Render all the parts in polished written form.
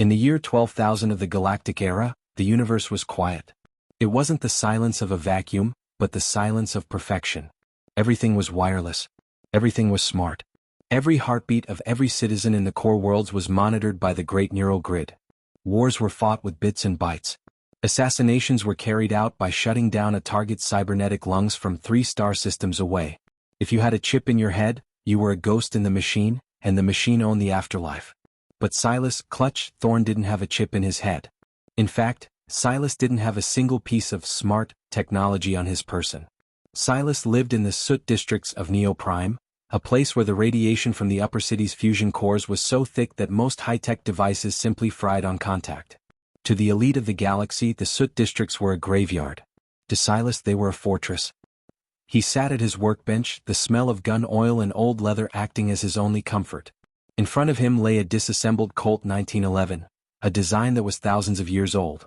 In the year 12,000 of the Galactic era, the universe was quiet. It wasn't the silence of a vacuum, but the silence of perfection. Everything was wireless. Everything was smart. Every heartbeat of every citizen in the core worlds was monitored by the great neural grid. Wars were fought with bits and bytes. Assassinations were carried out by shutting down a target's cybernetic lungs from 3 star systems away. If you had a chip in your head, you were a ghost in the machine, and the machine owned the afterlife. But Silas Clutch Thorne didn't have a chip in his head. In fact, Silas didn't have a single piece of smart technology on his person. Silas lived in the soot districts of Neo Prime, a place where the radiation from the upper city's fusion cores was so thick that most high-tech devices simply fried on contact. To the elite of the galaxy, the soot districts were a graveyard. To Silas, they were a fortress. He sat at his workbench, the smell of gun oil and old leather acting as his only comfort. In front of him lay a disassembled Colt 1911, a design that was thousands of years old.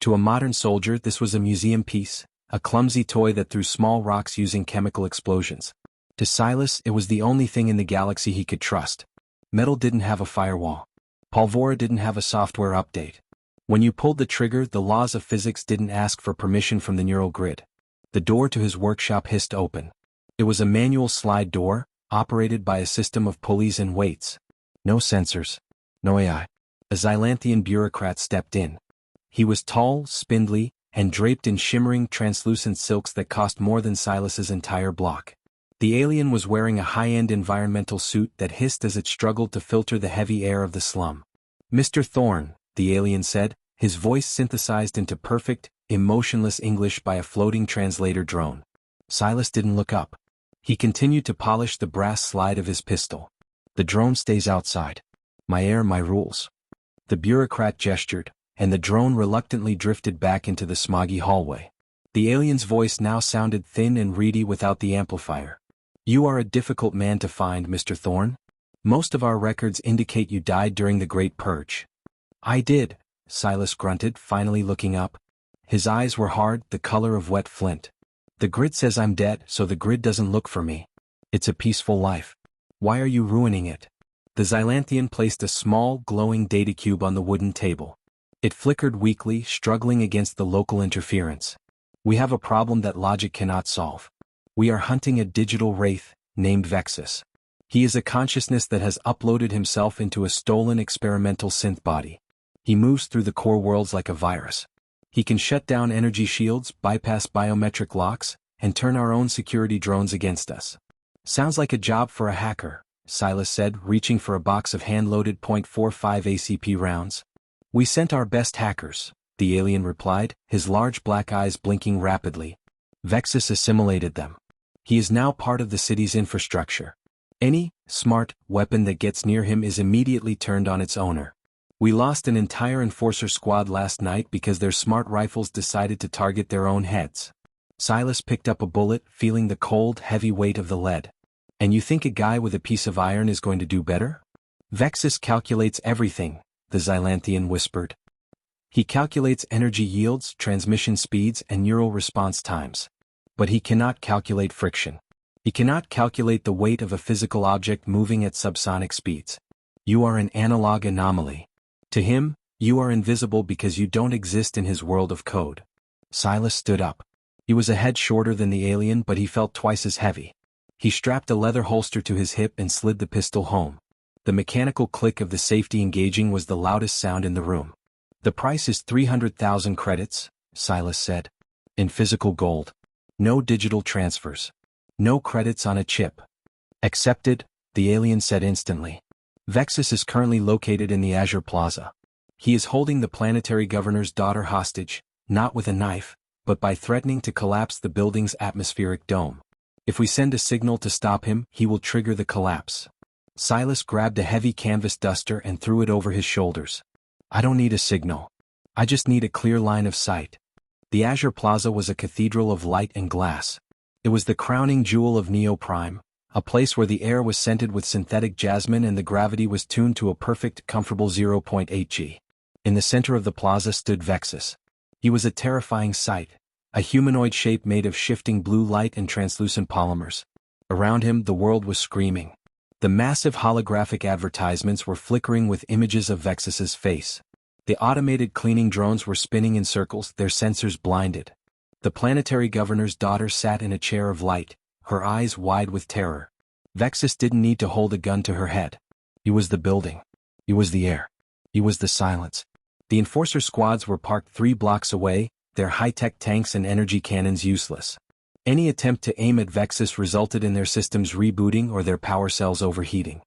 To a modern soldier, this was a museum piece, a clumsy toy that threw small rocks using chemical explosions. To Silas, it was the only thing in the galaxy he could trust. Metal didn't have a firewall. Palvora didn't have a software update. When you pulled the trigger, the laws of physics didn't ask for permission from the neural grid. The door to his workshop hissed open. It was a manual slide door, operated by a system of pulleys and weights. No sensors. No AI. A Xylanthian bureaucrat stepped in. He was tall, spindly, and draped in shimmering, translucent silks that cost more than Silas's entire block. The alien was wearing a high-end environmental suit that hissed as it struggled to filter the heavy air of the slum. "Mr. Thorne," the alien said, his voice synthesized into perfect, emotionless English by a floating translator drone. Silas didn't look up. He continued to polish the brass slide of his pistol. "The drone stays outside. My air, my rules." The bureaucrat gestured, and the drone reluctantly drifted back into the smoggy hallway. The alien's voice now sounded thin and reedy without the amplifier. "You are a difficult man to find, Mr. Thorne. Most of our records indicate you died during the Great Purge." "I did," Silas grunted, finally looking up. His eyes were hard, the color of wet flint. "The grid says I'm dead, so the grid doesn't look for me. It's a peaceful life. Why are you ruining it?" The Xylanthian placed a small, glowing data cube on the wooden table. It flickered weakly, struggling against the local interference. "We have a problem that logic cannot solve. We are hunting a digital wraith, named Vexus. He is a consciousness that has uploaded himself into a stolen experimental synth body. He moves through the core worlds like a virus. He can shut down energy shields, bypass biometric locks, and turn our own security drones against us." "Sounds like a job for a hacker," Silas said, reaching for a box of hand-loaded .45 ACP rounds. "We sent our best hackers," the alien replied, his large black eyes blinking rapidly. "Vexus assimilated them. He is now part of the city's infrastructure. Any smart weapon that gets near him is immediately turned on its owner. We lost an entire enforcer squad last night because their smart rifles decided to target their own heads." Silas picked up a bullet, feeling the cold, heavy weight of the lead. "And you think a guy with a piece of iron is going to do better?" "Vexus calculates everything," the Xylanthian whispered. "He calculates energy yields, transmission speeds, and neural response times. But he cannot calculate friction. He cannot calculate the weight of a physical object moving at subsonic speeds. You are an analog anomaly. To him, you are invisible because you don't exist in his world of code." Silas stood up. He was a head shorter than the alien, but he felt twice as heavy. He strapped a leather holster to his hip and slid the pistol home. The mechanical click of the safety engaging was the loudest sound in the room. "The price is 300,000 credits, Silas said. "In physical gold. No digital transfers. No credits on a chip." "Accepted," the alien said instantly. "Vexus is currently located in the Azure Plaza. He is holding the planetary governor's daughter hostage, not with a knife, but by threatening to collapse the building's atmospheric dome. If we send a signal to stop him, he will trigger the collapse." Silas grabbed a heavy canvas duster and threw it over his shoulders. "I don't need a signal. I just need a clear line of sight." The Azure Plaza was a cathedral of light and glass. It was the crowning jewel of Neo Prime, a place where the air was scented with synthetic jasmine and the gravity was tuned to a perfect, comfortable 0.8 G. In the center of the plaza stood Vexus. He was a terrifying sight, a humanoid shape made of shifting blue light and translucent polymers. Around him, the world was screaming. The massive holographic advertisements were flickering with images of Vexus's face. The automated cleaning drones were spinning in circles, their sensors blinded. The planetary governor's daughter sat in a chair of light, her eyes wide with terror. Vexus didn't need to hold a gun to her head. He was the building. He was the air. He was the silence. The enforcer squads were parked 3 blocks away, their high-tech tanks and energy cannons useless. Any attempt to aim at Vexus resulted in their systems rebooting or their power cells overheating.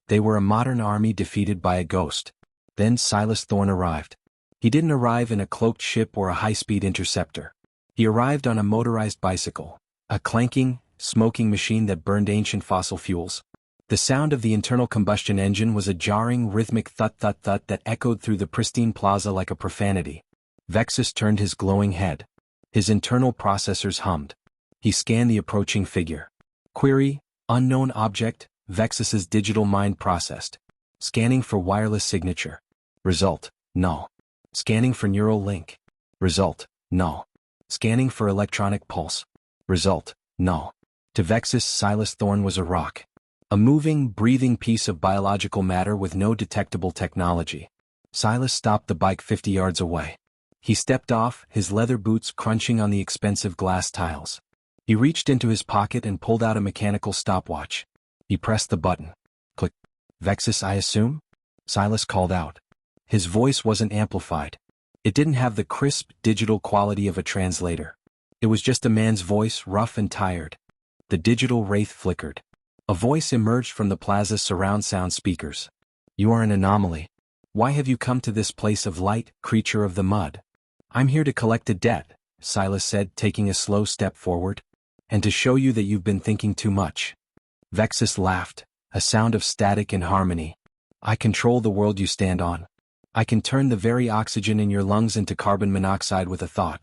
They were a modern army defeated by a ghost. Then Silas Thorne arrived. He didn't arrive in a cloaked ship or a high-speed interceptor. He arrived on a motorized bicycle, a clanking, smoking machine that burned ancient fossil fuels. The sound of the internal combustion engine was a jarring, rhythmic thud-thud-thud that echoed through the pristine plaza like a profanity. Vexus turned his glowing head. His internal processors hummed. He scanned the approaching figure. Query, unknown object, Vexus's digital mind processed. Scanning for wireless signature. Result, null. Scanning for neural link. Result, null. Scanning for electronic pulse. Result, null. To Vexus, Silas Thorne was a rock. A moving, breathing piece of biological matter with no detectable technology. Silas stopped the bike 50 yards away. He stepped off, his leather boots crunching on the expensive glass tiles. He reached into his pocket and pulled out a mechanical stopwatch. He pressed the button. Click. Vexus, I assume? Silas called out. His voice wasn't amplified. It didn't have the crisp, digital quality of a translator. It was just a man's voice, rough and tired. The digital wraith flickered. A voice emerged from the plaza's surround sound speakers. You are an anomaly. Why have you come to this place of light, creature of the mud? I'm here to collect a debt, Silas said, taking a slow step forward. And to show you that you've been thinking too much. Vexus laughed, a sound of static and harmony. I control the world you stand on. I can turn the very oxygen in your lungs into carbon monoxide with a thought.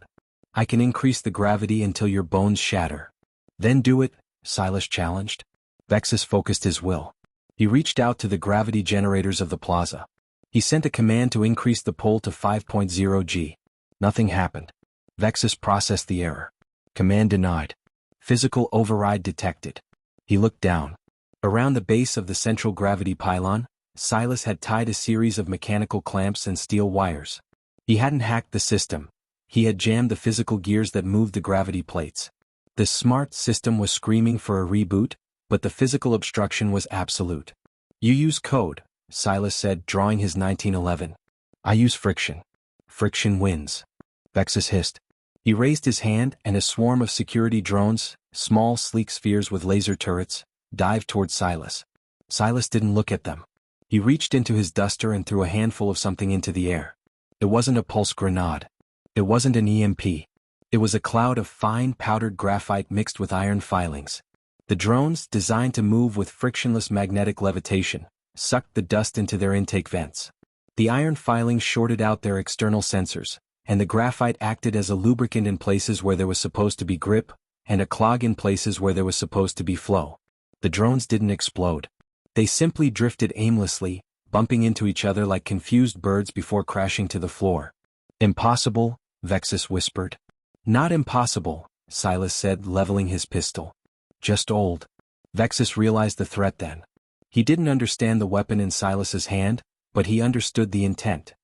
I can increase the gravity until your bones shatter. Then do it, Silas challenged. Vexus focused his will. He reached out to the gravity generators of the plaza. He sent a command to increase the pull to 5.0 G. Nothing happened. Vexus processed the error. Command denied. Physical override detected. He looked down. Around the base of the central gravity pylon, Silas had tied a series of mechanical clamps and steel wires. He hadn't hacked the system. He had jammed the physical gears that moved the gravity plates. The smart system was screaming for a reboot, but the physical obstruction was absolute. You use code, Silas said, drawing his 1911. I use friction. Friction wins. Vexus hissed. He raised his hand and a swarm of security drones, small sleek spheres with laser turrets, dived toward Silas. Silas didn't look at them. He reached into his duster and threw a handful of something into the air. It wasn't a pulse grenade. It wasn't an EMP. It was a cloud of fine powdered graphite mixed with iron filings. The drones, designed to move with frictionless magnetic levitation, sucked the dust into their intake vents. The iron filings shorted out their external sensors, and the graphite acted as a lubricant in places where there was supposed to be grip, and a clog in places where there was supposed to be flow. The drones didn't explode. They simply drifted aimlessly, bumping into each other like confused birds before crashing to the floor. Impossible, Vexus whispered. Not impossible, Silas said, leveling his pistol. Just old. Vexus realized the threat then. He didn't understand the weapon in Silas's hand, but he understood the intent.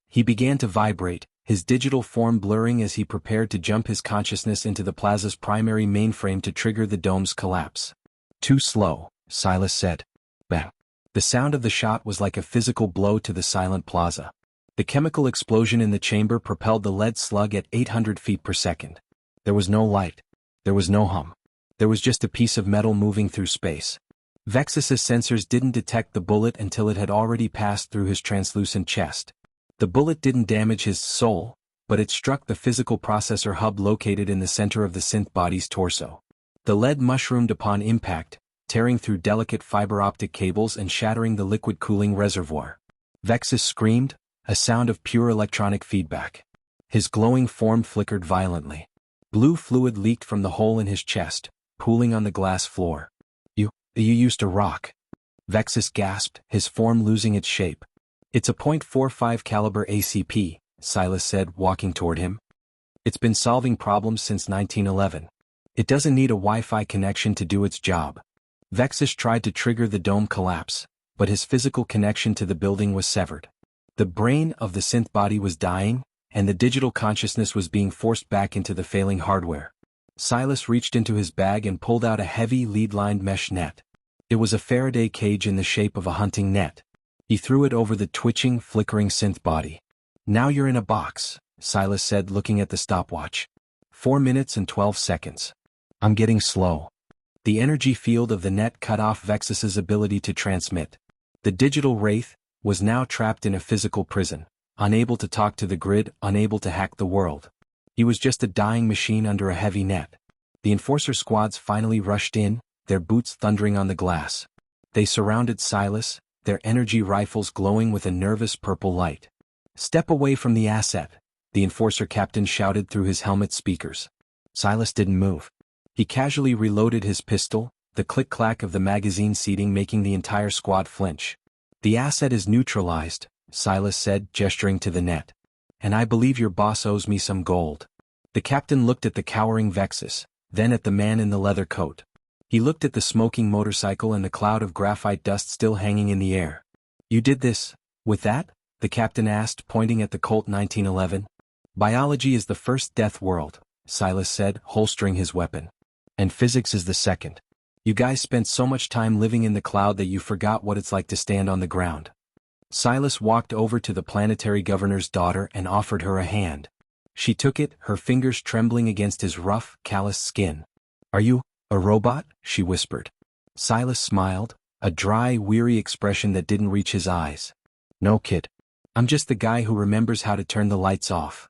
He began to vibrate, his digital form blurring as he prepared to jump his consciousness into the plaza's primary mainframe to trigger the dome's collapse. Too slow, Silas said. Bang. The sound of the shot was like a physical blow to the silent plaza. The chemical explosion in the chamber propelled the lead slug at 800 feet per second. There was no light. There was no hum. There was just a piece of metal moving through space. Vexus's sensors didn't detect the bullet until it had already passed through his translucent chest. The bullet didn't damage his soul, but it struck the physical processor hub located in the center of the synth body's torso. The lead mushroomed upon impact, tearing through delicate fiber optic cables and shattering the liquid cooling reservoir. Vexus screamed, a sound of pure electronic feedback. His glowing form flickered violently. Blue fluid leaked from the hole in his chest, pooling on the glass floor. You used to rock. Vexus gasped, his form losing its shape. It's a .45 caliber ACP, Silas said, walking toward him. It's been solving problems since 1911. It doesn't need a Wi-Fi connection to do its job. Vexus tried to trigger the dome collapse, but his physical connection to the building was severed. The brain of the synth body was dying, and the digital consciousness was being forced back into the failing hardware. Silas reached into his bag and pulled out a heavy lead-lined mesh net. It was a Faraday cage in the shape of a hunting net. He threw it over the twitching, flickering synth body. "Now you're in a box," Silas said, looking at the stopwatch. 4 minutes and 12 seconds. "I'm getting slow." The energy field of the net cut off Vexus's ability to transmit. The digital wraith was now trapped in a physical prison, unable to talk to the grid, unable to hack the world. He was just a dying machine under a heavy net. The enforcer squads finally rushed in, their boots thundering on the glass. They surrounded Silas, their energy rifles glowing with a nervous purple light. "Step away from the asset," the enforcer captain shouted through his helmet speakers. Silas didn't move. He casually reloaded his pistol, the click-clack of the magazine seating making the entire squad flinch. "The asset is neutralized," Silas said, gesturing to the net. "And I believe your boss owes me some gold." The captain looked at the cowering Vexus, then at the man in the leather coat. He looked at the smoking motorcycle and the cloud of graphite dust still hanging in the air. "You did this, with that?" the captain asked, pointing at the Colt 1911. "Biology is the first death world," Silas said, holstering his weapon. "And physics is the second. You guys spent so much time living in the cloud that you forgot what it's like to stand on the ground." Silas walked over to the planetary governor's daughter and offered her a hand. She took it, her fingers trembling against his rough, calloused skin. "Are you a robot?" she whispered. Silas smiled, a dry, weary expression that didn't reach his eyes. "No, kid. I'm just the guy who remembers how to turn the lights off."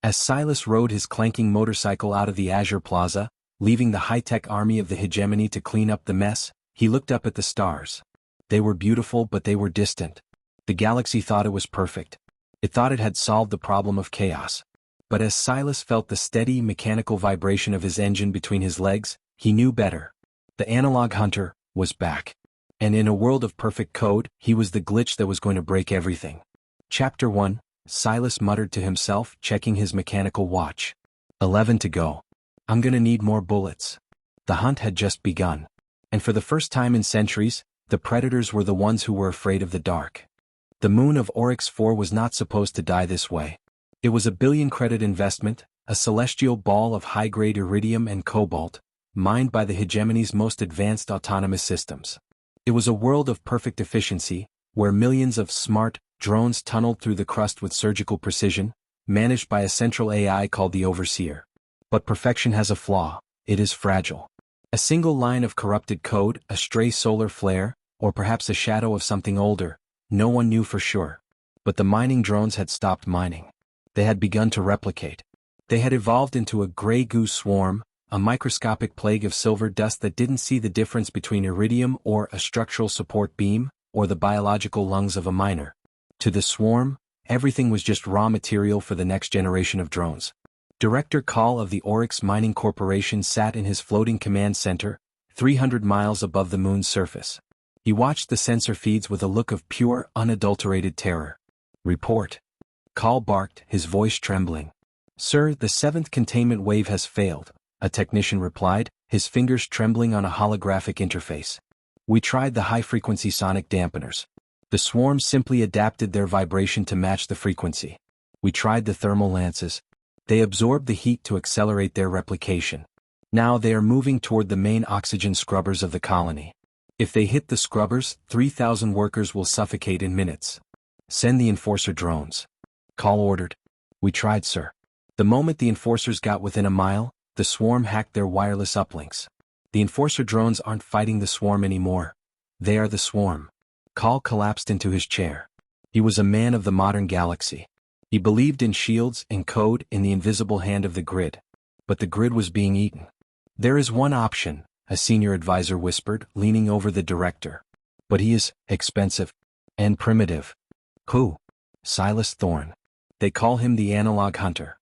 As Silas rode his clanking motorcycle out of the Azure Plaza, leaving the high-tech army of the hegemony to clean up the mess, he looked up at the stars. They were beautiful, but they were distant. The galaxy thought it was perfect. It thought it had solved the problem of chaos. But as Silas felt the steady, mechanical vibration of his engine between his legs, he knew better. The analog hunter was back. And in a world of perfect code, he was the glitch that was going to break everything. Chapter 1, Silas muttered to himself, checking his mechanical watch. 11 to go. "I'm gonna need more bullets." The hunt had just begun. And for the first time in centuries, the predators were the ones who were afraid of the dark. The moon of Oryx 4 was not supposed to die this way. It was a billion-credit investment, a celestial ball of high-grade iridium and cobalt, mined by the hegemony's most advanced autonomous systems. It was a world of perfect efficiency, where millions of smart drones tunneled through the crust with surgical precision, managed by a central AI called the Overseer. But perfection has a flaw: it is fragile. A single line of corrupted code, a stray solar flare, or perhaps a shadow of something older, no one knew for sure. But the mining drones had stopped mining. They had begun to replicate. They had evolved into a gray goo swarm, a microscopic plague of silver dust that didn't see the difference between iridium or a structural support beam, or the biological lungs of a miner. To the swarm, everything was just raw material for the next generation of drones. Director Call of the Oryx Mining Corporation sat in his floating command center, 300 miles above the moon's surface. He watched the sensor feeds with a look of pure, unadulterated terror. "Report." Call barked, his voice trembling. "Sir, the 7th containment wave has failed," a technician replied, his fingers trembling on a holographic interface. "We tried the high-frequency sonic dampeners. The swarm simply adapted their vibration to match the frequency. We tried the thermal lances. They absorbed the heat to accelerate their replication. Now they are moving toward the main oxygen scrubbers of the colony. If they hit the scrubbers, 3,000 workers will suffocate in minutes. Send the enforcer drones." Call ordered. "We tried, sir." The moment the enforcers got within a mile, the swarm hacked their wireless uplinks. The enforcer drones aren't fighting the swarm anymore. They are the swarm. Call collapsed into his chair. He was a man of the modern galaxy. He believed in shields, in code, in the invisible hand of the grid. But the grid was being eaten. "There is one option," a senior advisor whispered, leaning over the director. "But he is expensive and primitive." "Who?" "Silas Thorne. They call him the Analog Hunter."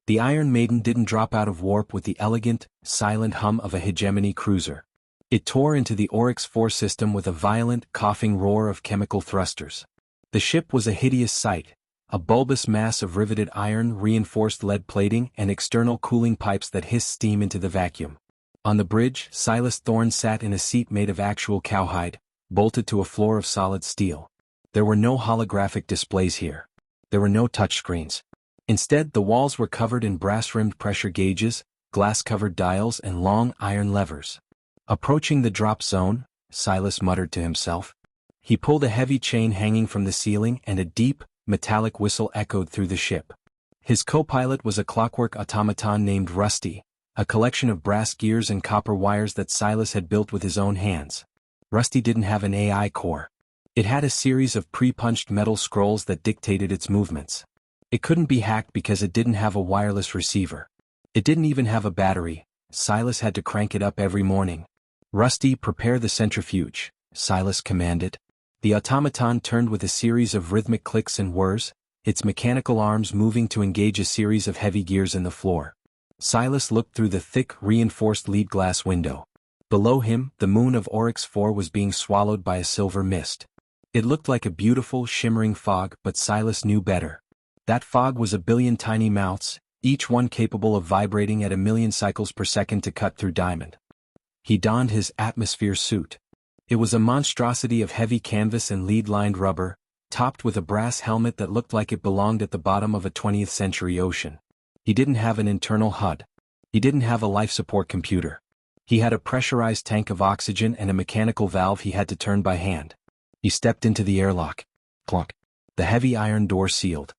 The Iron Maiden didn't drop out of warp with the elegant, silent hum of a hegemony cruiser. It tore into the Oryx 4 system with a violent, coughing roar of chemical thrusters. The ship was a hideous sight, a bulbous mass of riveted iron, reinforced lead plating, and external cooling pipes that hissed steam into the vacuum. On the bridge, Silas Thorne sat in a seat made of actual cowhide, bolted to a floor of solid steel. There were no holographic displays here. There were no touchscreens. Instead, the walls were covered in brass-rimmed pressure gauges, glass-covered dials and long iron levers. Approaching the drop zone, Silas muttered to himself. He pulled a heavy chain hanging from the ceiling and a deep, metallic whistle echoed through the ship. His co-pilot was a clockwork automaton named Rusty, a collection of brass gears and copper wires that Silas had built with his own hands. Rusty didn't have an AI core. It had a series of pre-punched metal scrolls that dictated its movements. It couldn't be hacked because it didn't have a wireless receiver. It didn't even have a battery. Silas had to crank it up every morning. Rusty, prepare the centrifuge, Silas commanded. The automaton turned with a series of rhythmic clicks and whirs, its mechanical arms moving to engage a series of heavy gears in the floor. Silas looked through the thick, reinforced lead glass window. Below him, the moon of Oryx 4 was being swallowed by a silver mist. It looked like a beautiful, shimmering fog, but Silas knew better. That fog was a billion tiny mouths, each one capable of vibrating at 1,000,000 cycles per second to cut through diamond. He donned his atmosphere suit. It was a monstrosity of heavy canvas and lead-lined rubber, topped with a brass helmet that looked like it belonged at the bottom of a 20th century ocean. He didn't have an internal HUD. He didn't have a life support computer. He had a pressurized tank of oxygen and a mechanical valve he had to turn by hand. He stepped into the airlock. Clunk. The heavy iron door sealed.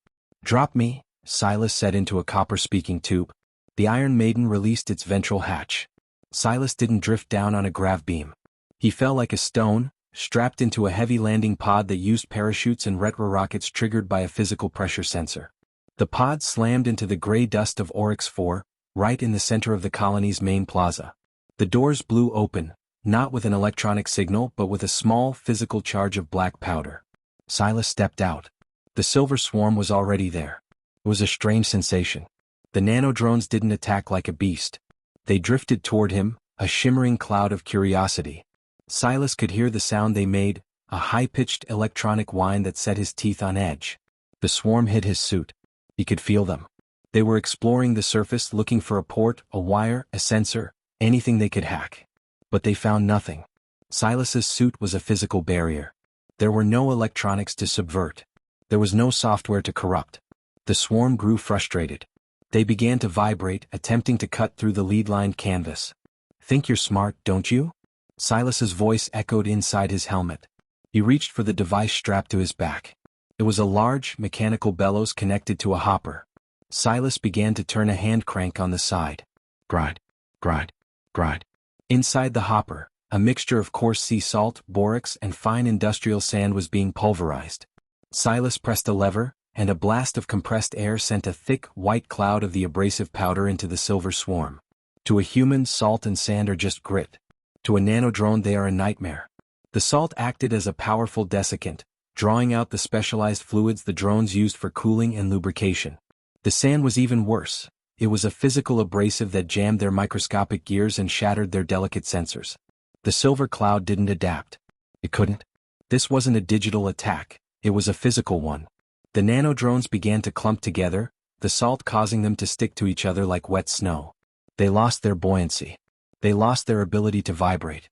Drop me, Silas said into a copper speaking tube. The Iron Maiden released its ventral hatch. Silas didn't drift down on a grav beam. He fell like a stone, strapped into a heavy landing pod that used parachutes and retro rockets triggered by a physical pressure sensor. The pod slammed into the gray dust of Oryx 4, right in the center of the colony's main plaza. The doors blew open, not with an electronic signal but with a small physical charge of black powder. Silas stepped out. The silver swarm was already there. It was a strange sensation. The nanodrones didn't attack like a beast. They drifted toward him, a shimmering cloud of curiosity. Silas could hear the sound they made, a high-pitched electronic whine that set his teeth on edge. The swarm hit his suit. He could feel them. They were exploring the surface looking for a port, a wire, a sensor, anything they could hack. But they found nothing. Silas's suit was a physical barrier. There were no electronics to subvert. There was no software to corrupt. The swarm grew frustrated. They began to vibrate, attempting to cut through the lead-lined canvas. Think you're smart, don't you? Silas's voice echoed inside his helmet. He reached for the device strapped to his back. It was a large, mechanical bellows connected to a hopper. Silas began to turn a hand crank on the side. Grind, grind, grind. Inside the hopper, a mixture of coarse sea salt, borax, and fine industrial sand was being pulverized. Silas pressed a lever, and a blast of compressed air sent a thick, white cloud of the abrasive powder into the silver swarm. To a human, salt and sand are just grit. To a nanodrone they are a nightmare. The salt acted as a powerful desiccant, drawing out the specialized fluids the drones used for cooling and lubrication. The sand was even worse. It was a physical abrasive that jammed their microscopic gears and shattered their delicate sensors. The silver cloud didn't adapt. It couldn't. This wasn't a digital attack. It was a physical one. The nanodrones began to clump together, the salt causing them to stick to each other like wet snow. They lost their buoyancy. They lost their ability to vibrate.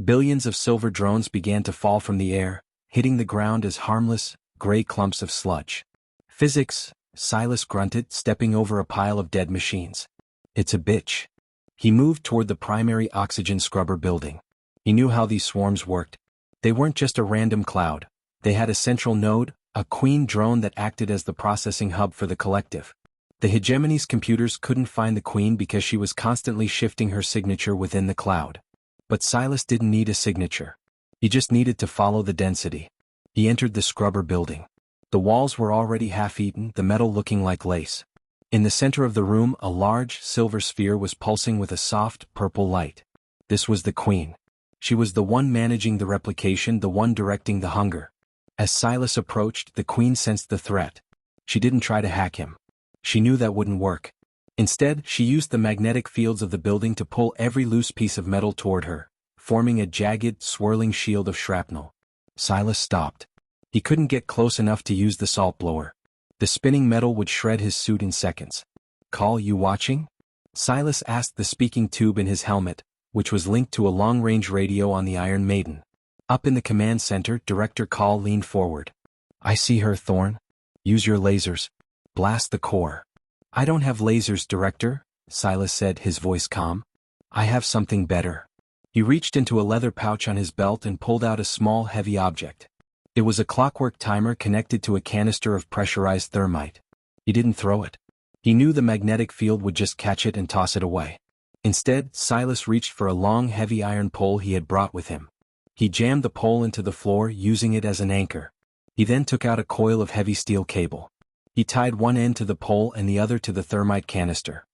Billions of silver drones began to fall from the air, hitting the ground as harmless, gray clumps of sludge. Physics, Silas grunted, stepping over a pile of dead machines. It's a bitch. He moved toward the primary oxygen scrubber building. He knew how these swarms worked. They weren't just a random cloud. They had a central node, a queen drone that acted as the processing hub for the collective. The hegemony's computers couldn't find the queen because she was constantly shifting her signature within the cloud. But Silas didn't need a signature. He just needed to follow the density. He entered the scrubber building. The walls were already half-eaten, the metal looking like lace. In the center of the room, a large, silver sphere was pulsing with a soft, purple light. This was the queen. She was the one managing the replication, the one directing the hunger. As Silas approached, the queen sensed the threat. She didn't try to hack him. She knew that wouldn't work. Instead, she used the magnetic fields of the building to pull every loose piece of metal toward her, forming a jagged, swirling shield of shrapnel. Silas stopped. He couldn't get close enough to use the salt blower. The spinning metal would shred his suit in seconds. "Call, you watching?" Silas asked the speaking tube in his helmet, which was linked to a long-range radio on the Iron Maiden. Up in the command center, Director Call leaned forward. "I see her, Thorne. Use your lasers. Blast the core. I don't have lasers, Director, Silas said, his voice calm. I have something better. He reached into a leather pouch on his belt and pulled out a small, heavy object. It was a clockwork timer connected to a canister of pressurized thermite. He didn't throw it. He knew the magnetic field would just catch it and toss it away. Instead, Silas reached for a long, heavy iron pole he had brought with him. He jammed the pole into the floor, using it as an anchor. He then took out a coil of heavy steel cable. He tied one end to the pole and the other to the thermite canister.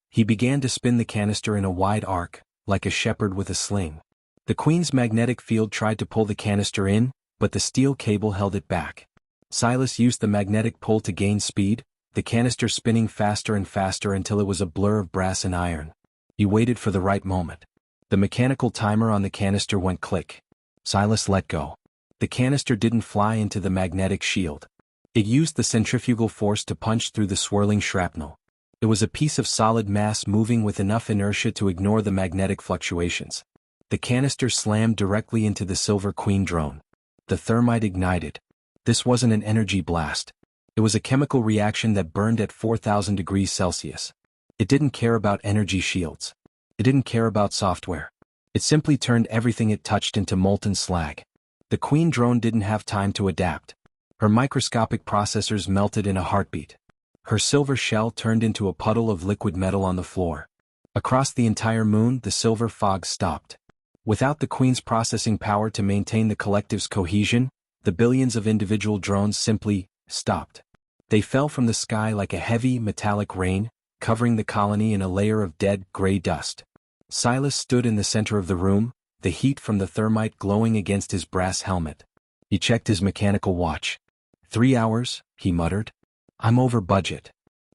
He began to spin the canister in a wide arc, like a shepherd with a sling. The Queen's magnetic field tried to pull the canister in, but the steel cable held it back. Silas used the magnetic pull to gain speed, the canister spinning faster and faster until it was a blur of brass and iron. He waited for the right moment. The mechanical timer on the canister went click. Silas let go. The canister didn't fly into the magnetic shield. It used the centrifugal force to punch through the swirling shrapnel. It was a piece of solid mass moving with enough inertia to ignore the magnetic fluctuations. The canister slammed directly into the Silver Queen drone. The thermite ignited. This wasn't an energy blast. It was a chemical reaction that burned at 4,000 degrees Celsius. It didn't care about energy shields. It didn't care about software. It simply turned everything it touched into molten slag. The Queen drone didn't have time to adapt. Her microscopic processors melted in a heartbeat. Her silver shell turned into a puddle of liquid metal on the floor. Across the entire moon, the silver fog stopped. Without the Queen's processing power to maintain the collective's cohesion, the billions of individual drones simply stopped. They fell from the sky like a heavy, metallic rain, covering the colony in a layer of dead, gray dust. Silas stood in the center of the room, the heat from the thermite glowing against his brass helmet. He checked his mechanical watch. 3 hours, he muttered. I'm over budget.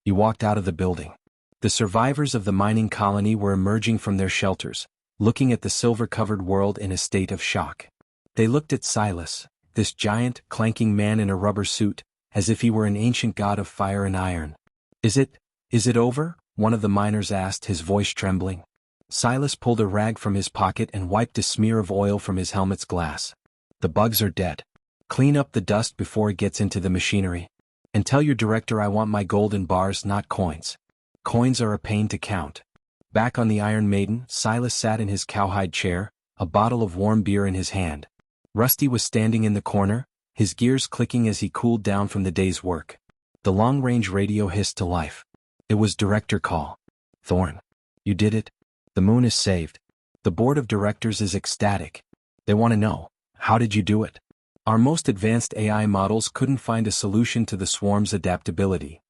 He walked out of the building. The survivors of the mining colony were emerging from their shelters, looking at the silver-covered world in a state of shock. They looked at Silas, this giant, clanking man in a rubber suit, as if he were an ancient god of fire and iron. Is it over? One of the miners asked, his voice trembling. Silas pulled a rag from his pocket and wiped a smear of oil from his helmet's glass. The bugs are dead. Clean up the dust before it gets into the machinery. And tell your director I want my golden bars, not coins. Coins are a pain to count. Back on the Iron Maiden, Silas sat in his cowhide chair, a bottle of warm beer in his hand. Rusty was standing in the corner, his gears clicking as he cooled down from the day's work. The long-range radio hissed to life. It was Director Call. Thorne. You did it. The moon is saved. The board of directors is ecstatic. They want to know, how did you do it? Our most advanced AI models couldn't find a solution to the swarm's adaptability.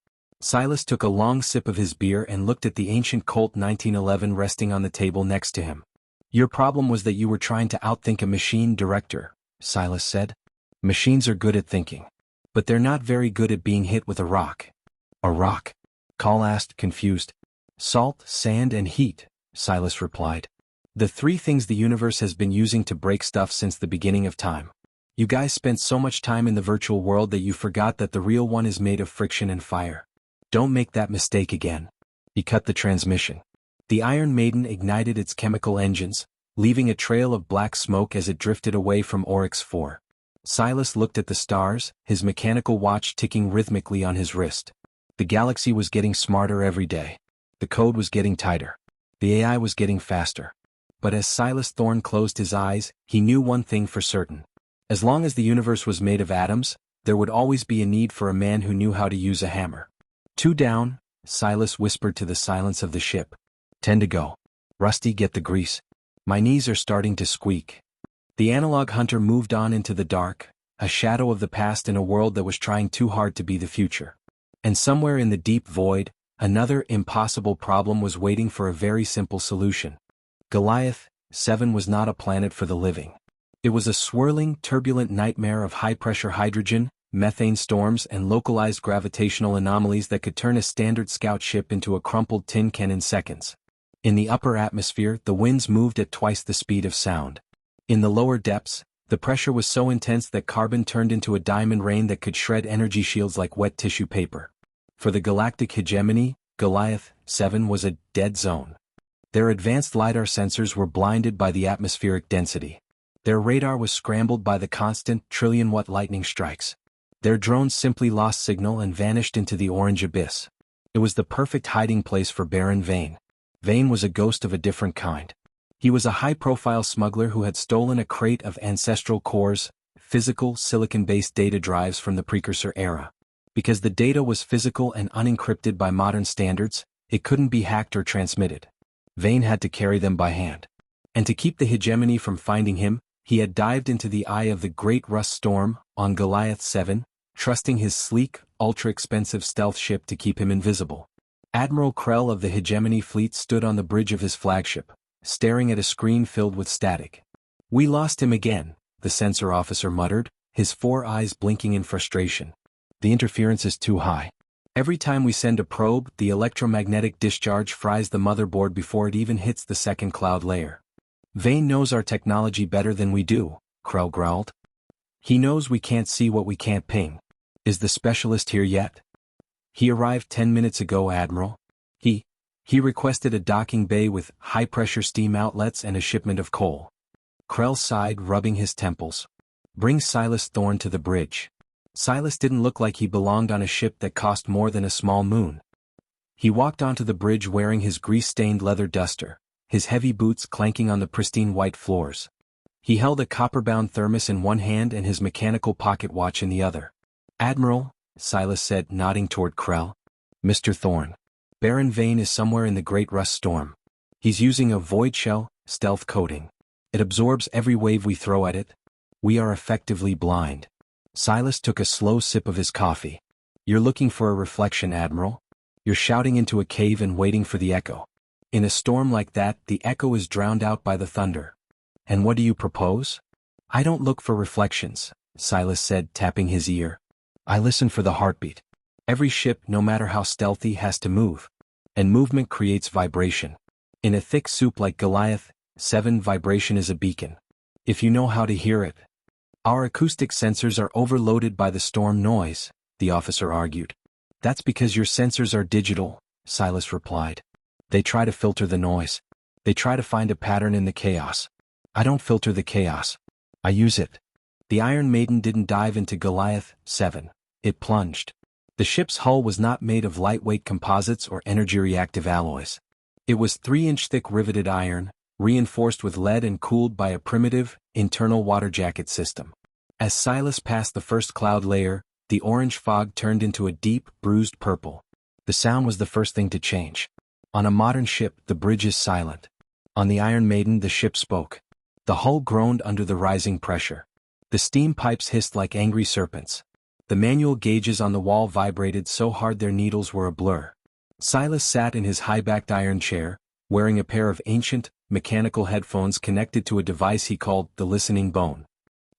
Silas took a long sip of his beer and looked at the ancient Colt 1911 resting on the table next to him. Your problem was that you were trying to outthink a machine, Director, Silas said. Machines are good at thinking. But they're not very good at being hit with a rock. A rock? Call asked, confused. Salt, sand, and heat, Silas replied. The three things the universe has been using to break stuff since the beginning of time. You guys spent so much time in the virtual world that you forgot that the real one is made of friction and fire. Don't make that mistake again. He cut the transmission. The Iron Maiden ignited its chemical engines, leaving a trail of black smoke as it drifted away from Oryx 4. Silas looked at the stars, his mechanical watch ticking rhythmically on his wrist. The galaxy was getting smarter every day. The code was getting tighter. The AI was getting faster. But as Silas Thorne closed his eyes, he knew one thing for certain. As long as the universe was made of atoms, there would always be a need for a man who knew how to use a hammer. 2 down, Silas whispered to the silence of the ship. 10 to go. Rusty, get the grease. My knees are starting to squeak. The analog hunter moved on into the dark, a shadow of the past in a world that was trying too hard to be the future. And somewhere in the deep void, another impossible problem was waiting for a very simple solution. Goliath 7 was not a planet for the living. It was a swirling, turbulent nightmare of high-pressure hydrogen, methane storms, and localized gravitational anomalies that could turn a standard scout ship into a crumpled tin can in seconds. In the upper atmosphere, the winds moved at twice the speed of sound. In the lower depths, the pressure was so intense that carbon turned into a diamond rain that could shred energy shields like wet tissue paper. For the galactic hegemony, Goliath 7 was a dead zone. Their advanced LiDAR sensors were blinded by the atmospheric density. Their radar was scrambled by the constant trillion-watt lightning strikes. Their drones simply lost signal and vanished into the orange abyss. It was the perfect hiding place for Baron Vane. Vane was a ghost of a different kind. He was a high-profile smuggler who had stolen a crate of ancestral cores, physical silicon-based data drives from the precursor era. Because the data was physical and unencrypted by modern standards, it couldn't be hacked or transmitted. Vane had to carry them by hand. And to keep the hegemony from finding him, he had dived into the eye of the Great Rust Storm on Goliath 7, trusting his sleek, ultra-expensive stealth ship to keep him invisible. Admiral Krell of the Hegemony Fleet stood on the bridge of his flagship, staring at a screen filled with static. "We lost him again," the sensor officer muttered, his 4 eyes blinking in frustration. "The interference is too high. Every time we send a probe, the electromagnetic discharge fries the motherboard before it even hits the second cloud layer." "Vane knows our technology better than we do," Krell growled. "He knows we can't see what we can't ping. Is the specialist here yet?" "He arrived 10 minutes ago, Admiral. He requested a docking bay with high-pressure steam outlets and a shipment of coal." Krell sighed, rubbing his temples. "Bring Silas Thorne to the bridge." Silas didn't look like he belonged on a ship that cost more than a small moon. He walked onto the bridge wearing his grease-stained leather duster, his heavy boots clanking on the pristine white floors. He held a copper-bound thermos in one hand and his mechanical pocket watch in the other. "Admiral," Silas said, nodding toward Krell. "Mr. Thorne. Baron Vane is somewhere in the Great Rust Storm. He's using a void shell, stealth coating. It absorbs every wave we throw at it. We are effectively blind." Silas took a slow sip of his coffee. "You're looking for a reflection, Admiral. You're shouting into a cave and waiting for the echo. In a storm like that, the echo is drowned out by the thunder. And what do you propose?" "I don't look for reflections," Silas said, tapping his ear. "I listen for the heartbeat. Every ship, no matter how stealthy, has to move. And movement creates vibration. In a thick soup like Goliath 7, vibration is a beacon. If you know how to hear it." "Our acoustic sensors are overloaded by the storm noise," the officer argued. "That's because your sensors are digital," Silas replied. "They try to filter the noise. They try to find a pattern in the chaos. I don't filter the chaos. I use it." The Iron Maiden didn't dive into Goliath 7. It plunged. The ship's hull was not made of lightweight composites or energy-reactive alloys. It was 3-inch thick riveted iron, reinforced with lead and cooled by a primitive, internal water jacket system. As Silas passed the first cloud layer, the orange fog turned into a deep, bruised purple. The sound was the first thing to change. On a modern ship, the bridge is silent. On the Iron Maiden, the ship spoke. The hull groaned under the rising pressure. The steam pipes hissed like angry serpents. The manual gauges on the wall vibrated so hard their needles were a blur. Silas sat in his high-backed iron chair, wearing a pair of ancient, mechanical headphones connected to a device he called the listening bone.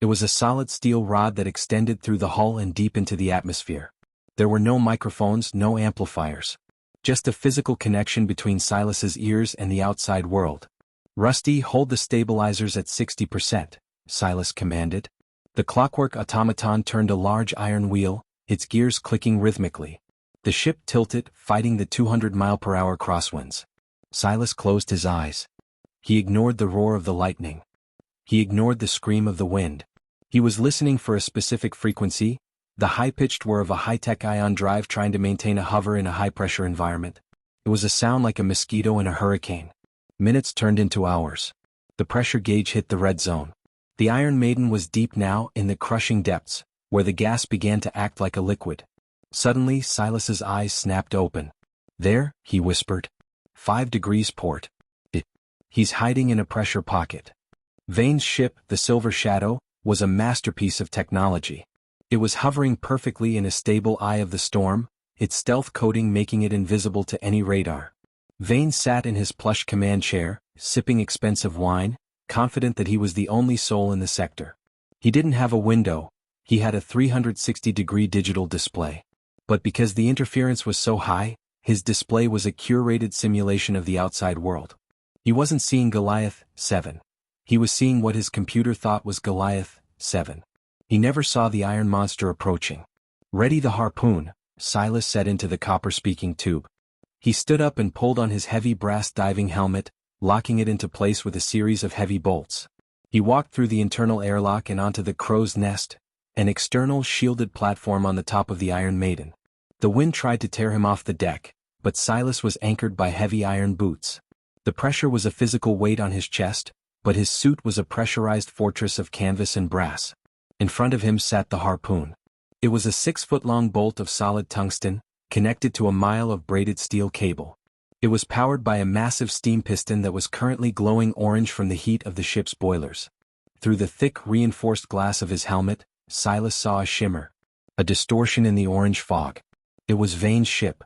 It was a solid steel rod that extended through the hull and deep into the atmosphere. There were no microphones, no amplifiers. Just a physical connection between Silas's ears and the outside world. "Rusty, hold the stabilizers at 60%, Silas commanded. The clockwork automaton turned a large iron wheel, its gears clicking rhythmically. The ship tilted, fighting the 200-mile-per-hour crosswinds. Silas closed his eyes. He ignored the roar of the lightning. He ignored the scream of the wind. He was listening for a specific frequency, the high-pitched whir of a high-tech ion drive trying to maintain a hover in a high-pressure environment. It was a sound like a mosquito in a hurricane. Minutes turned into hours. The pressure gauge hit the red zone. The Iron Maiden was deep now, in the crushing depths, where the gas began to act like a liquid. Suddenly, Silas's eyes snapped open. "There," he whispered. 5 degrees port. He's hiding in a pressure pocket." Vane's ship, the Silver Shadow, was a masterpiece of technology. It was hovering perfectly in a stable eye of the storm, its stealth coating making it invisible to any radar. Vane sat in his plush command chair, sipping expensive wine, confident that he was the only soul in the sector. He didn't have a window, he had a 360-degree digital display. But because the interference was so high, his display was a curated simulation of the outside world. He wasn't seeing Goliath 7. He was seeing what his computer thought was Goliath 7. He never saw the iron monster approaching. "Ready the harpoon," Silas said into the copper-speaking tube. He stood up and pulled on his heavy brass diving helmet, locking it into place with a series of heavy bolts. He walked through the internal airlock and onto the crow's nest, an external shielded platform on the top of the Iron Maiden. The wind tried to tear him off the deck, but Silas was anchored by heavy iron boots. The pressure was a physical weight on his chest, but his suit was a pressurized fortress of canvas and brass. In front of him sat the harpoon. It was a 6-foot-long bolt of solid tungsten, connected to a mile of braided steel cable. It was powered by a massive steam piston that was currently glowing orange from the heat of the ship's boilers. Through the thick, reinforced glass of his helmet, Silas saw a shimmer, a distortion in the orange fog. It was Vane's ship.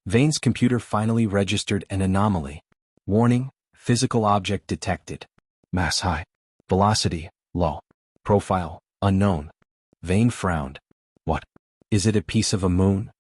Vane's computer finally registered an anomaly. Warning, physical object detected. Mass high. Velocity, low. Profile, unknown. Vane frowned. What? Is it a piece of a moon?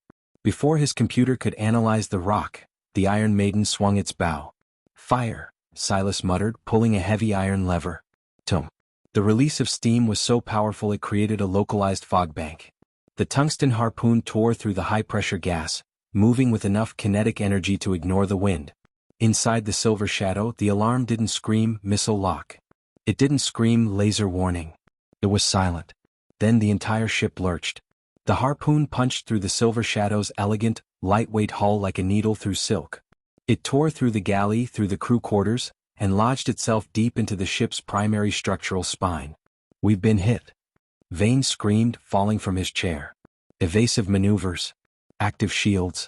Before his computer could analyze the rock, the Iron Maiden swung its bow. Fire, Silas muttered, pulling a heavy iron lever. Tum. The release of steam was so powerful it created a localized fog bank. The tungsten harpoon tore through the high-pressure gas, moving with enough kinetic energy to ignore the wind. Inside the silver shadow, the alarm didn't scream missile lock. It didn't scream laser warning. It was silent. Then the entire ship lurched. The harpoon punched through the silver shadow's elegant, lightweight hull like a needle through silk. It tore through the galley, through the crew quarters, and lodged itself deep into the ship's primary structural spine. We've been hit. Vane screamed, falling from his chair. Evasive maneuvers. Active shields.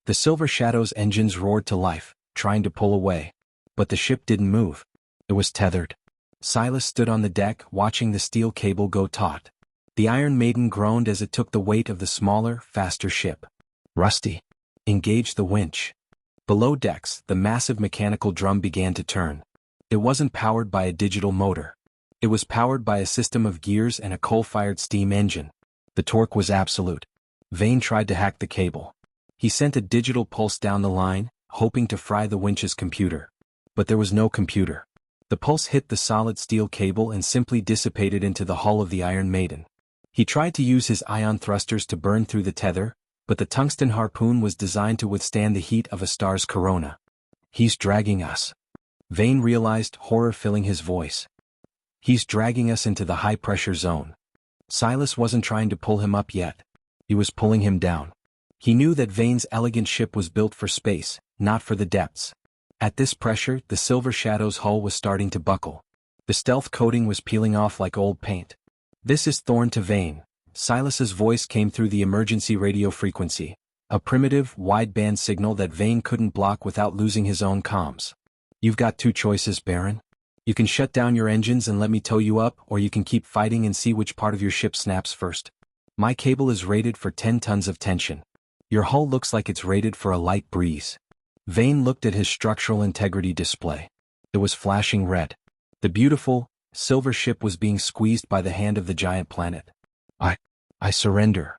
The silver shadow's engines roared to life, trying to pull away. But the ship didn't move. It was tethered. Silas stood on the deck, watching the steel cable go taut. The Iron Maiden groaned as it took the weight of the smaller, faster ship. Rusty. Engage the winch. Below decks, the massive mechanical drum began to turn. It wasn't powered by a digital motor. It was powered by a system of gears and a coal-fired steam engine. The torque was absolute. Vane tried to hack the cable. He sent a digital pulse down the line, hoping to fry the winch's computer. But there was no computer. The pulse hit the solid steel cable and simply dissipated into the hull of the Iron Maiden. He tried to use his ion thrusters to burn through the tether, but the tungsten harpoon was designed to withstand the heat of a star's corona. He's dragging us. Vane realized, horror filling his voice. He's dragging us into the high-pressure zone. Silas wasn't trying to pull him up yet. He was pulling him down. He knew that Vane's elegant ship was built for space, not for the depths. At this pressure, the Silver Shadow's hull was starting to buckle. The stealth coating was peeling off like old paint. This is Thorn to Vane. Silas's voice came through the emergency radio frequency, a primitive, wideband signal that Vane couldn't block without losing his own comms. You've got two choices, Baron. You can shut down your engines and let me tow you up, or you can keep fighting and see which part of your ship snaps first. My cable is rated for 10 tons of tension. Your hull looks like it's rated for a light breeze. Vane looked at his structural integrity display. It was flashing red. The beautiful, silver ship was being squeezed by the hand of the giant planet. I surrender.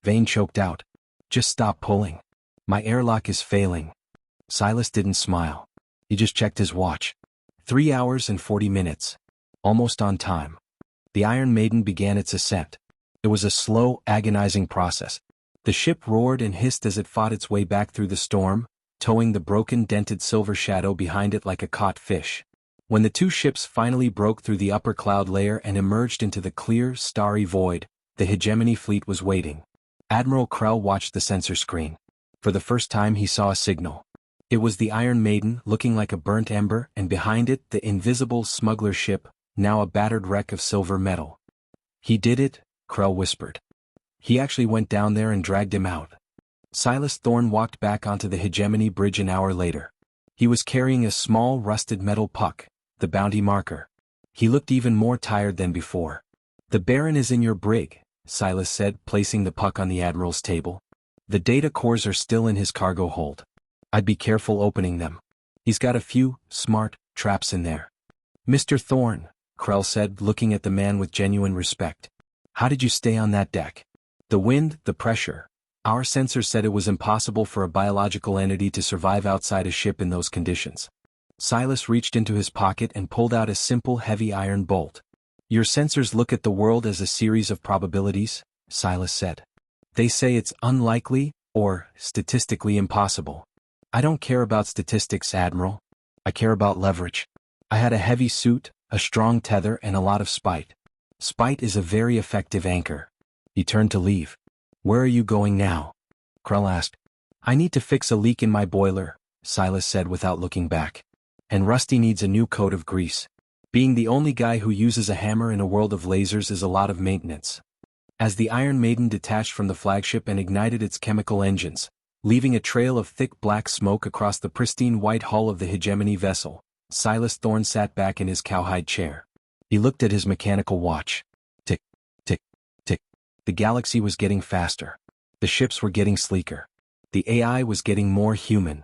Vane choked out. Just stop pulling. My airlock is failing. Silas didn't smile. He just checked his watch. 3 hours and 40 minutes. Almost on time. The Iron Maiden began its ascent. It was a slow, agonizing process. The ship roared and hissed as it fought its way back through the storm, towing the broken, dented Silver Shadow behind it like a caught fish. When the two ships finally broke through the upper cloud layer and emerged into the clear, starry void, the hegemony fleet was waiting. Admiral Krell watched the sensor screen. For the first time he saw a signal. It was the Iron Maiden, looking like a burnt ember, and behind it the invisible smuggler ship, now a battered wreck of silver metal. He did it, Krell whispered. He actually went down there and dragged him out. Silas Thorne walked back onto the hegemony bridge an hour later. He was carrying a small rusted metal puck, the bounty marker. He looked even more tired than before. The Baron is in your brig, Silas said, placing the puck on the Admiral's table. The data cores are still in his cargo hold. I'd be careful opening them. He's got a few, smart, traps in there. Mr. Thorne, Krell said, looking at the man with genuine respect. How did you stay on that deck? The wind, the pressure. Our sensor said it was impossible for a biological entity to survive outside a ship in those conditions. Silas reached into his pocket and pulled out a simple heavy iron bolt. Your sensors look at the world as a series of probabilities, Silas said. They say it's unlikely, or statistically impossible. I don't care about statistics, Admiral. I care about leverage. I had a heavy suit, a strong tether, and a lot of spite. Spite is a very effective anchor. He turned to leave. Where are you going now? Krell asked. I need to fix a leak in my boiler, Silas said without looking back. And Rusty needs a new coat of grease. Being the only guy who uses a hammer in a world of lasers is a lot of maintenance. As the Iron Maiden detached from the flagship and ignited its chemical engines, leaving a trail of thick black smoke across the pristine white hull of the hegemony vessel, Silas Thorne sat back in his cowhide chair. He looked at his mechanical watch. Tick, tick, tick. The galaxy was getting faster. The ships were getting sleeker. The AI was getting more human.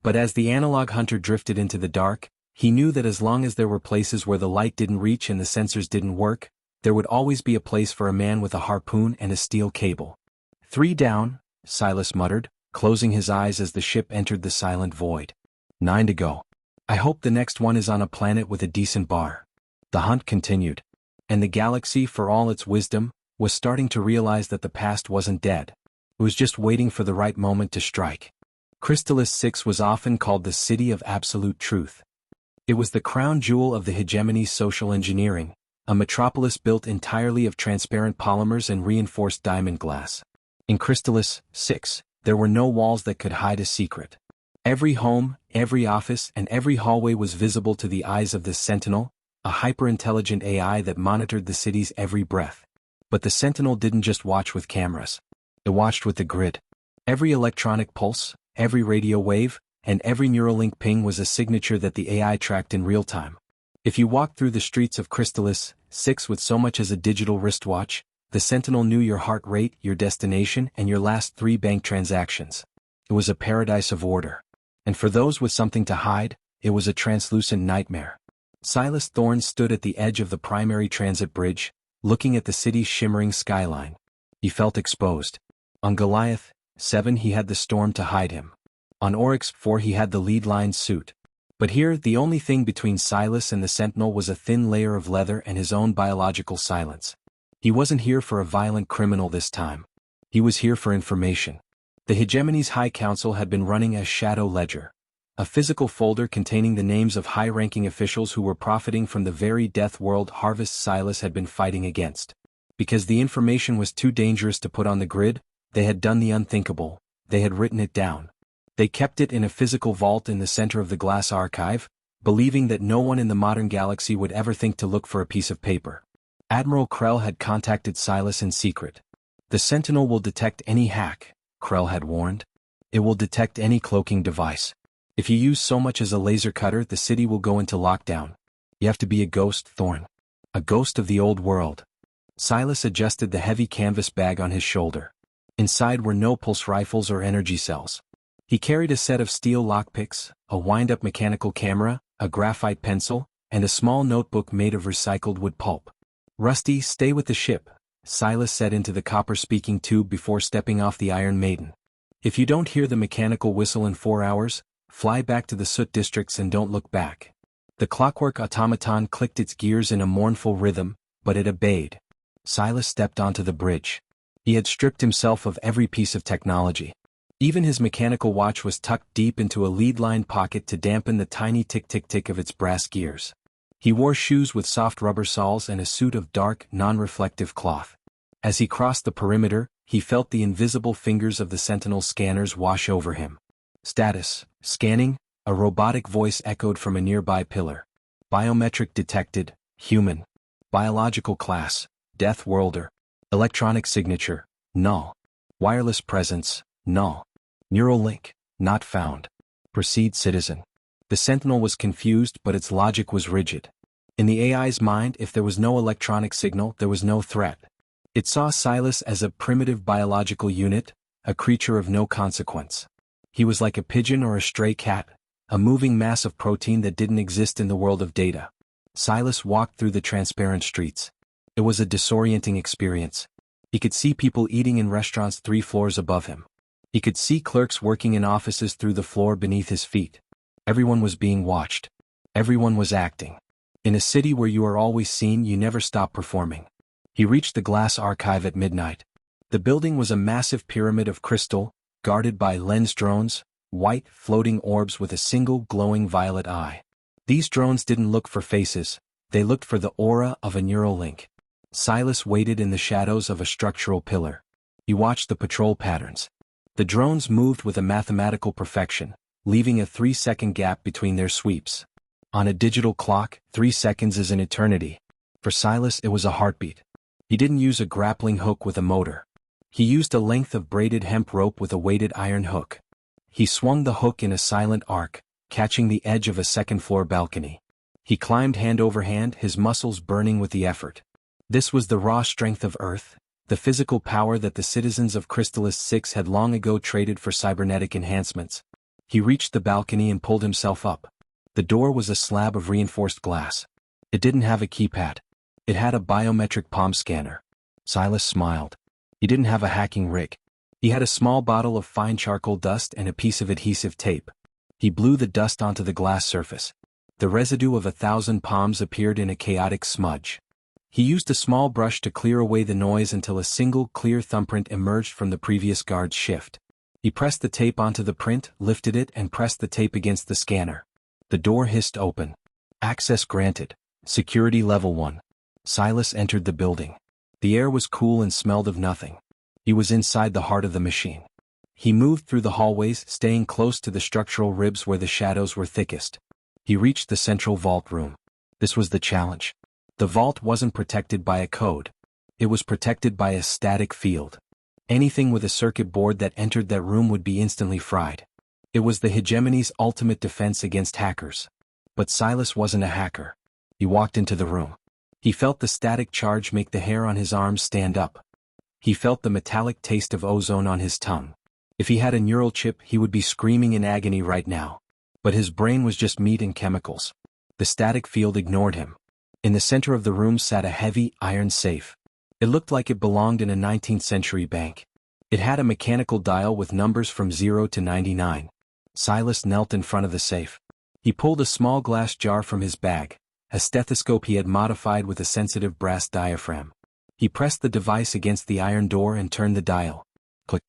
But as the analog hunter drifted into the dark, he knew that as long as there were places where the light didn't reach and the sensors didn't work, there would always be a place for a man with a harpoon and a steel cable. 3 down, Silas muttered, closing his eyes as the ship entered the silent void. 9 to go. I hope the next one is on a planet with a decent bar. The hunt continued. And the galaxy, for all its wisdom, was starting to realize that the past wasn't dead. It was just waiting for the right moment to strike. Crystalis 6 was often called the City of Absolute Truth. It was the crown jewel of the hegemony's social engineering, a metropolis built entirely of transparent polymers and reinforced diamond glass. In Crystalis 6, there were no walls that could hide a secret. Every home, every office, and every hallway was visible to the eyes of this Sentinel, a hyper-intelligent AI that monitored the city's every breath. But the Sentinel didn't just watch with cameras. It watched with the grid. Every electronic pulse, every radio wave, and every Neuralink ping was a signature that the AI tracked in real time. If you walked through the streets of Crystalis 6 with so much as a digital wristwatch, the Sentinel knew your heart rate, your destination, and your last 3 bank transactions. It was a paradise of order. And for those with something to hide, it was a translucent nightmare. Silas Thorne stood at the edge of the primary transit bridge, looking at the city's shimmering skyline. He felt exposed. On Goliath 7 he had the storm to hide him. On Oryx 4 he had the lead-line suit. But here, the only thing between Silas and the Sentinel was a thin layer of leather and his own biological silence. He wasn't here for a violent criminal this time. He was here for information. The hegemony's High Council had been running a shadow ledger, a physical folder containing the names of high-ranking officials who were profiting from the very death world harvest Silas had been fighting against. Because the information was too dangerous to put on the grid, they had done the unthinkable. They had written it down. They kept it in a physical vault in the center of the glass archive, believing that no one in the modern galaxy would ever think to look for a piece of paper. Admiral Krell had contacted Silas in secret. The Sentinel will detect any hack, Krell had warned. It will detect any cloaking device. If you use so much as a laser cutter, the city will go into lockdown. You have to be a ghost, Thorne. A ghost of the old world. Silas adjusted the heavy canvas bag on his shoulder. Inside were no pulse rifles or energy cells. He carried a set of steel lockpicks, a wind-up mechanical camera, a graphite pencil, and a small notebook made of recycled wood pulp. Rusty, stay with the ship, Silas said into the copper speaking tube before stepping off the Iron Maiden. If you don't hear the mechanical whistle in 4 hours, fly back to the soot districts and don't look back. The clockwork automaton clicked its gears in a mournful rhythm, but it obeyed. Silas stepped onto the bridge. He had stripped himself of every piece of technology. Even his mechanical watch was tucked deep into a lead-lined pocket to dampen the tiny tick-tick-tick of its brass gears. He wore shoes with soft rubber soles and a suit of dark, non-reflective cloth. As he crossed the perimeter, he felt the invisible fingers of the Sentinel scanners wash over him. Status, scanning, a robotic voice echoed from a nearby pillar. Biometric detected, human. Biological class, Death Worlder. Electronic signature, null. Wireless presence, null. Neural link, not found. Proceed, citizen. The Sentinel was confused, but its logic was rigid. In the AI's mind, if there was no electronic signal, there was no threat. It saw Silas as a primitive biological unit, a creature of no consequence. He was like a pigeon or a stray cat, a moving mass of protein that didn't exist in the world of data. Silas walked through the transparent streets. It was a disorienting experience. He could see people eating in restaurants 3 floors above him. He could see clerks working in offices through the floor beneath his feet. Everyone was being watched. Everyone was acting. In a city where you are always seen, you never stop performing. He reached the glass archive at midnight. The building was a massive pyramid of crystal, guarded by lens drones, white, floating orbs with a single glowing violet eye. These drones didn't look for faces, they looked for the aura of a neural link. Silas waited in the shadows of a structural pillar. He watched the patrol patterns. The drones moved with a mathematical perfection, leaving a 3-second gap between their sweeps. On a digital clock, 3 seconds is an eternity. For Silas, it was a heartbeat. He didn't use a grappling hook with a motor. He used a length of braided hemp rope with a weighted iron hook. He swung the hook in a silent arc, catching the edge of a second-floor balcony. He climbed hand over hand, his muscles burning with the effort. This was the raw strength of Earth, the physical power that the citizens of Chrysalis 6 had long ago traded for cybernetic enhancements. He reached the balcony and pulled himself up. The door was a slab of reinforced glass. It didn't have a keypad. It had a biometric palm scanner. Silas smiled. He didn't have a hacking rig. He had a small bottle of fine charcoal dust and a piece of adhesive tape. He blew the dust onto the glass surface. The residue of 1,000 palms appeared in a chaotic smudge. He used a small brush to clear away the noise until a single clear thumbprint emerged from the previous guard's shift. He pressed the tape onto the print, lifted it, and pressed the tape against the scanner. The door hissed open. Access granted. Security level 1. Silas entered the building. The air was cool and smelled of nothing. He was inside the heart of the machine. He moved through the hallways, staying close to the structural ribs where the shadows were thickest. He reached the central vault room. This was the challenge. The vault wasn't protected by a code. It was protected by a static field. Anything with a circuit board that entered that room would be instantly fried. It was the hegemony's ultimate defense against hackers. But Silas wasn't a hacker. He walked into the room. He felt the static charge make the hair on his arms stand up. He felt the metallic taste of ozone on his tongue. If he had a neural chip, he would be screaming in agony right now. But his brain was just meat and chemicals. The static field ignored him. In the center of the room sat a heavy, iron safe. It looked like it belonged in a 19th century bank. It had a mechanical dial with numbers from 0 to 99. Silas knelt in front of the safe. He pulled a small glass jar from his bag, a stethoscope he had modified with a sensitive brass diaphragm. He pressed the device against the iron door and turned the dial. Click.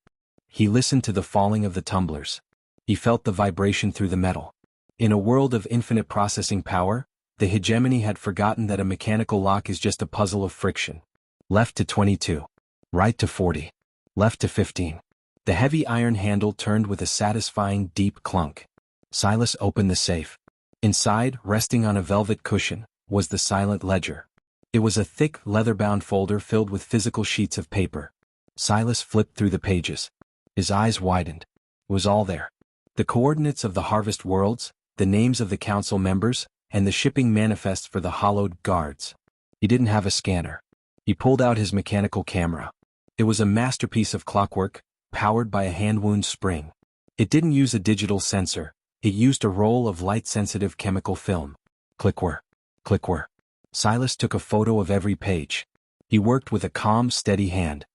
He listened to the falling of the tumblers. He felt the vibration through the metal. In a world of infinite processing power, the hegemony had forgotten that a mechanical lock is just a puzzle of friction. Left to 22. Right to 40. Left to 15. The heavy iron handle turned with a satisfying deep clunk. Silas opened the safe. Inside, resting on a velvet cushion, was the silent ledger. It was a thick, leather-bound folder filled with physical sheets of paper. Silas flipped through the pages. His eyes widened. It was all there. The coordinates of the Harvest Worlds, the names of the council members, and the shipping manifests for the hollowed guards. He didn't have a scanner. He pulled out his mechanical camera. It was a masterpiece of clockwork, powered by a hand-wound spring. It didn't use a digital sensor. It used a roll of light-sensitive chemical film. Click-whir. Click-whir. Silas took a photo of every page. He worked with a calm, steady hand.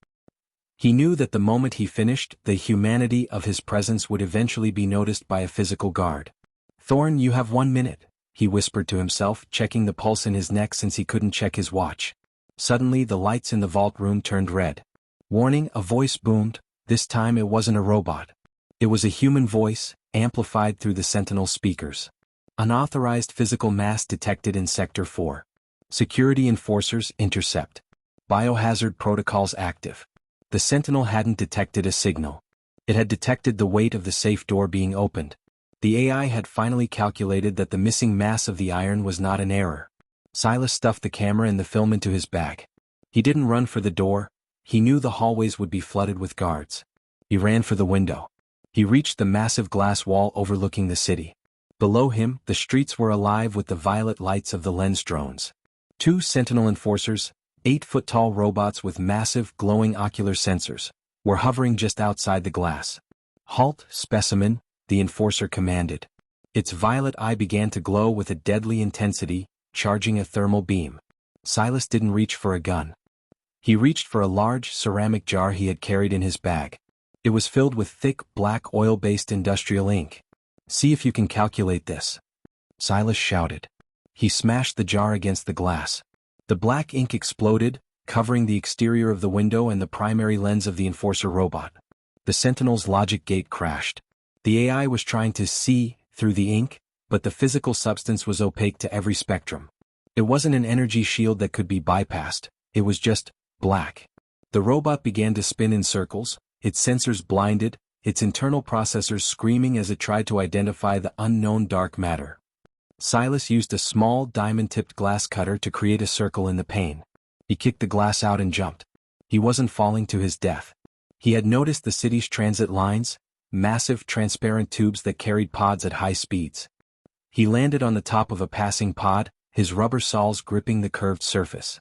He knew that the moment he finished, the humanity of his presence would eventually be noticed by a physical guard. "Thorn, you have 1 minute," he whispered to himself, checking the pulse in his neck since he couldn't check his watch. Suddenly the lights in the vault room turned red. "Warning," a voice boomed. This time it wasn't a robot. It was a human voice, amplified through the Sentinel speakers. "Unauthorized physical mass detected in Sector 4. Security enforcers intercept. Biohazard protocols active." The Sentinel hadn't detected a signal. It had detected the weight of the safe door being opened. The AI had finally calculated that the missing mass of the iron was not an error. Silas stuffed the camera and the film into his bag. He didn't run for the door. He knew the hallways would be flooded with guards. He ran for the window. He reached the massive glass wall overlooking the city. Below him, the streets were alive with the violet lights of the lens drones. 2 Sentinel enforcers, 8-foot-tall robots with massive, glowing ocular sensors, were hovering just outside the glass. "Halt, specimen," the enforcer commanded. Its violet eye began to glow with a deadly intensity, charging a thermal beam. Silas didn't reach for a gun. He reached for a large, ceramic jar he had carried in his bag. It was filled with thick, black oil-based industrial ink. "See if you can calculate this," Silas shouted. He smashed the jar against the glass. The black ink exploded, covering the exterior of the window and the primary lens of the enforcer robot. The Sentinel's logic gate crashed. The AI was trying to see through the ink, but the physical substance was opaque to every spectrum. It wasn't an energy shield that could be bypassed. It was just black. The robot began to spin in circles, its sensors blinded, its internal processors screaming as it tried to identify the unknown dark matter. Silas used a small diamond-tipped glass cutter to create a circle in the pane. He kicked the glass out and jumped. He wasn't falling to his death. He had noticed the city's transit lines, massive transparent tubes that carried pods at high speeds. He landed on the top of a passing pod, his rubber soles gripping the curved surface.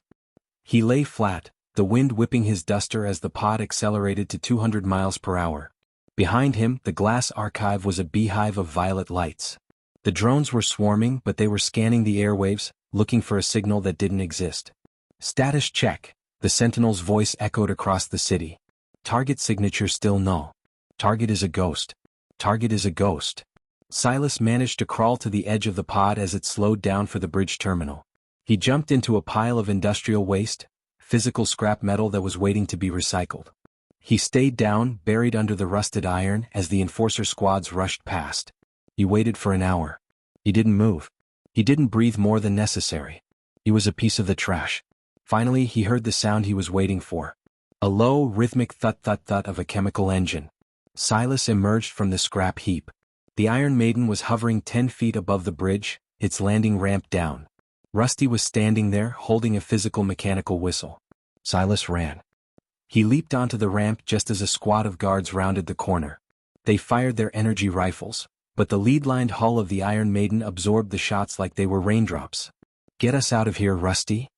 He lay flat, the wind whipping his duster as the pod accelerated to 200 miles per hour. Behind him, the glass archive was a beehive of violet lights. The drones were swarming, but they were scanning the airwaves, looking for a signal that didn't exist. Status check, the Sentinel's voice echoed across the city. Target signature still null. Target is a ghost. Target is a ghost. Silas managed to crawl to the edge of the pod as it slowed down for the bridge terminal. He jumped into a pile of industrial waste, physical scrap metal that was waiting to be recycled. He stayed down, buried under the rusted iron, as the enforcer squads rushed past. He waited for an hour. He didn't move. He didn't breathe more than necessary. He was a piece of the trash. Finally, he heard the sound he was waiting for. A low, rhythmic thud-thud-thud of a chemical engine. Silas emerged from the scrap heap. The Iron Maiden was hovering 10 feet above the bridge, its landing ramp down. Rusty was standing there, holding a physical-mechanical whistle. Silas ran. He leaped onto the ramp just as a squad of guards rounded the corner. They fired their energy rifles, but the lead-lined hull of the Iron Maiden absorbed the shots like they were raindrops. "Get us out of here, Rusty!"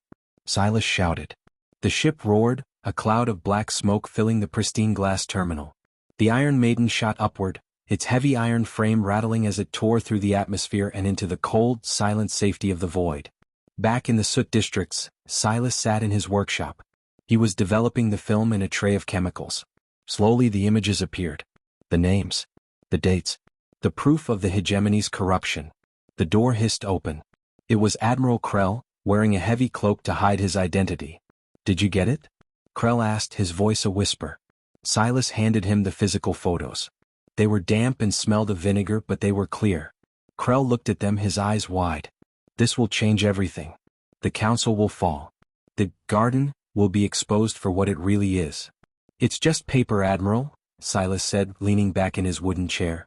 Silas shouted. The ship roared, a cloud of black smoke filling the pristine glass terminal. The Iron Maiden shot upward, its heavy iron frame rattling as it tore through the atmosphere and into the cold, silent safety of the void. Back in the soot districts, Silas sat in his workshop. He was developing the film in a tray of chemicals. Slowly the images appeared. The names. The dates. The proof of the hegemony's corruption. The door hissed open. It was Admiral Krell, wearing a heavy cloak to hide his identity. "Did you get it?" Krell asked, his voice a whisper. Silas handed him the physical photos. They were damp and smelled of vinegar, but they were clear. Krell looked at them, his eyes wide. "This will change everything. The council will fall. The garden will be exposed for what it really is." "It's just paper, Admiral," Silas said, leaning back in his wooden chair.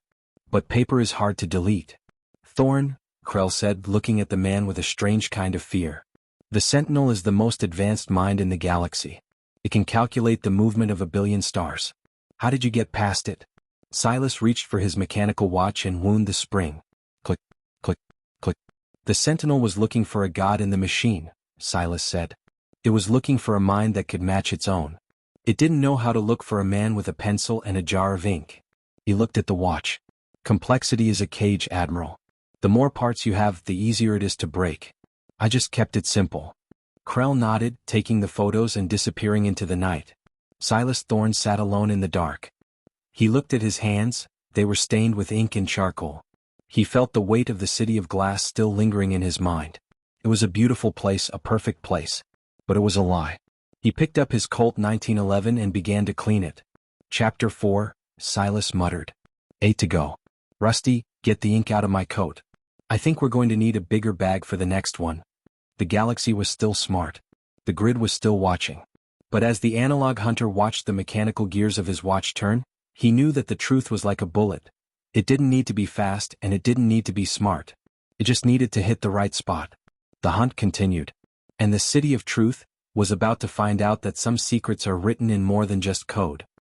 "But paper is hard to delete." "Thorn," Krell said, looking at the man with a strange kind of fear. "The Sentinel is the most advanced mind in the galaxy. It can calculate the movement of 1 billion stars. How did you get past it?" Silas reached for his mechanical watch and wound the spring. Click, click, click. "The Sentinel was looking for a god in the machine," Silas said. "It was looking for a mind that could match its own. It didn't know how to look for a man with a pencil and a jar of ink." He looked at the watch. "Complexity is a cage, Admiral. The more parts you have, the easier it is to break. I just kept it simple." Krell nodded, taking the photos and disappearing into the night. Silas Thorne sat alone in the dark. He looked at his hands, they were stained with ink and charcoal. He felt the weight of the city of glass still lingering in his mind. It was a beautiful place, a perfect place. But it was a lie. He picked up his Colt 1911 and began to clean it. Chapter 4, Silas muttered. 8 to go. "Rusty, get the ink out of my coat. I think we're going to need a bigger bag for the next one." The galaxy was still smart. The grid was still watching. But as the analog hunter watched the mechanical gears of his watch turn, he knew that the truth was like a bullet. It didn't need to be fast and it didn't need to be smart. It just needed to hit the right spot. The hunt continued. And the City of Truth was about to find out that some secrets are written in more than just code.